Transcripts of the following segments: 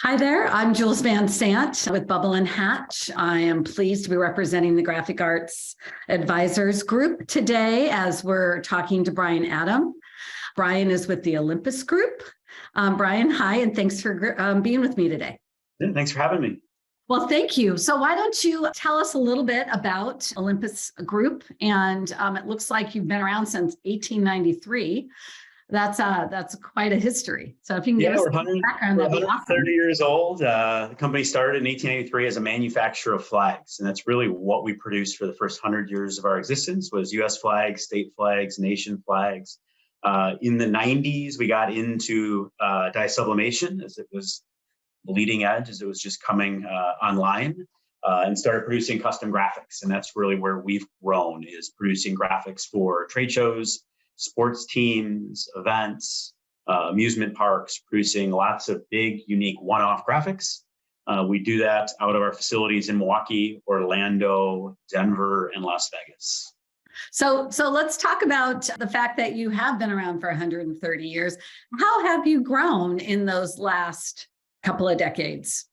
Hi there, I'm Jules VanSant with Bubble and Hatch. I am pleased to be representing the Graphic Arts Advisors Group today as we're talking to Brian Adam. Brian is with the Olympus Group. Brian, hi, and thanks for being with me today. Yeah, thanks for having me. Well, thank you. So why don't you tell us a little bit about Olympus Group? And it looks like you've been around since 1893. That's quite a history. So if you can give us some background, that'd be awesome. 30 years old. The company started in 1883 as a manufacturer of flags, and that's really what we produced for the first 100 years of our existence was U.S. flags, state flags, nation flags. In the 90s, we got into dye sublimation as it was the leading edge, as it was just coming online, and started producing custom graphics. And that's really where we've grown, is producing graphics for trade shows, sports teams, events, amusement parks, producing lots of big, unique one-off graphics. We do that out of our facilities in Milwaukee, Orlando, Denver, and Las Vegas. So let's talk about the fact that you have been around for 130 years. How have you grown in those last couple of decades?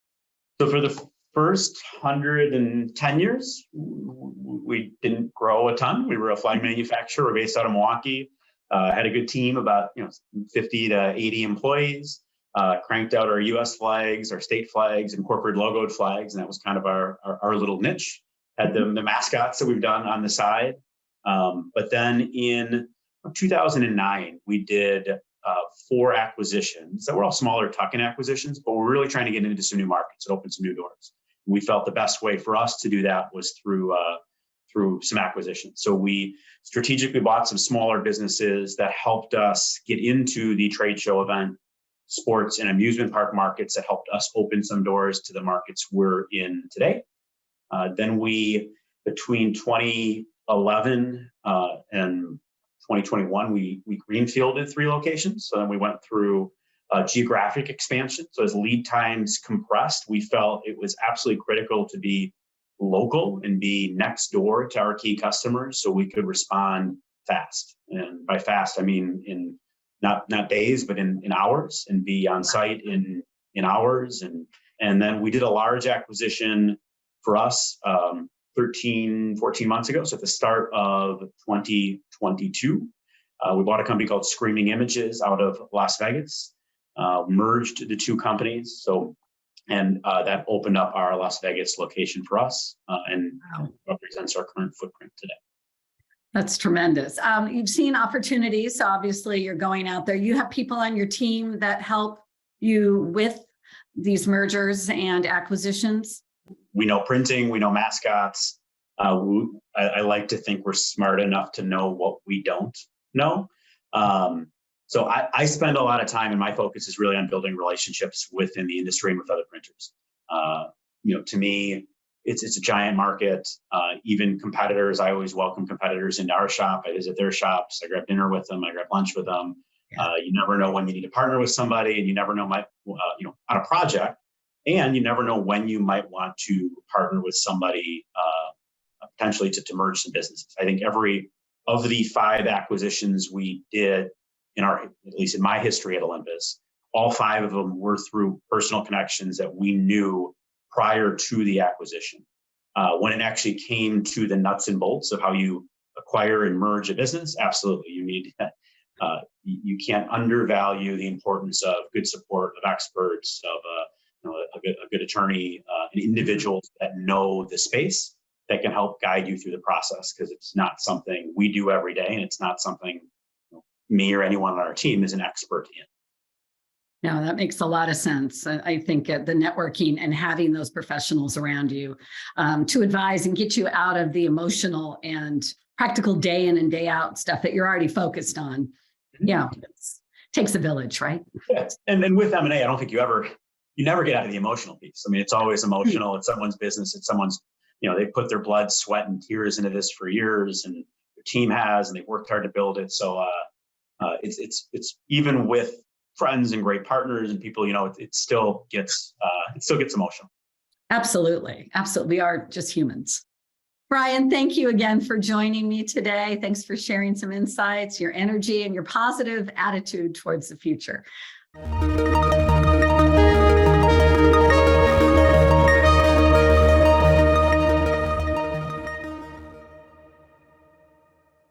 So for the first 110 years, we didn't grow a ton. We were a flag manufacturer. We're based out of Milwaukee. Had a good team, about 50 to 80 employees. Cranked out our U.S. flags, our state flags, and corporate logoed flags, and that was kind of our little niche. Had the mascots that we've done on the side. But then in 2009, we did 4 acquisitions that were all smaller tuck-in acquisitions, but we're really trying to get into some new markets and open some new doors. We felt the best way for us to do that was through some acquisitions. So we strategically bought some smaller businesses that helped us get into the trade show, event, sports, and amusement park markets, that helped us open some doors to the markets we're in today. Then we, between 2011 and 2021, we greenfielded 3 locations. So then we went through geographic expansion. So as lead times compressed, we felt it was absolutely critical to be local and be next door to our key customers so we could respond fast. And by fast, I mean in not days, but in hours, and be on site in hours. And then we did a large acquisition for us 13, 14 months ago. So at the start of 2022, we bought a company called Screaming Images out of Las Vegas, merged the 2 companies. And that opened up our Las Vegas location for us and represents our current footprint today. That's tremendous. You've seen opportunities. So obviously you're going out there. You have people on your team that help you with these mergers and acquisitions. We know printing, we know mascots. I like to think we're smart enough to know what we don't know. So I spend a lot of time, and my focus is really on building relationships within the industry and with other printers. To me, it's a giant market. Even competitors, I always welcome competitors into our shop. I visit their shops. I grab dinner with them. I grab lunch with them. Yeah. You never know when you need to partner with somebody, and you never know on a project, and you never know when you might want to partner with somebody potentially to merge some businesses. I think every of the 5 acquisitions we did at least in my history at Olympus, all 5 of them were through personal connections that we knew prior to the acquisition. When it actually came to the nuts and bolts of how you acquire and merge a business, absolutely, you can't undervalue the importance of good support of experts, of a good attorney, and individuals that know the space that can help guide you through the process, because it's not something we do every day, and it's not something me or anyone on our team is an expert in. No, that makes a lot of sense. I think the networking and having those professionals around you to advise and get you out of the emotional and practical day in and day out stuff that you're already focused on. Yeah, it takes a village, right? Yes. And with M&A, I don't think you never get out of the emotional piece. I mean, it's always emotional. It's someone's business. It's someone's, they put their blood, sweat, and tears into this for years, and their team has, and they've worked hard to build it. So it's even with friends and great partners and people, it still gets emotional. Absolutely. We are just humans. Brian, thank you again for joining me today. Thanks for sharing some insights, your energy, and your positive attitude towards the future.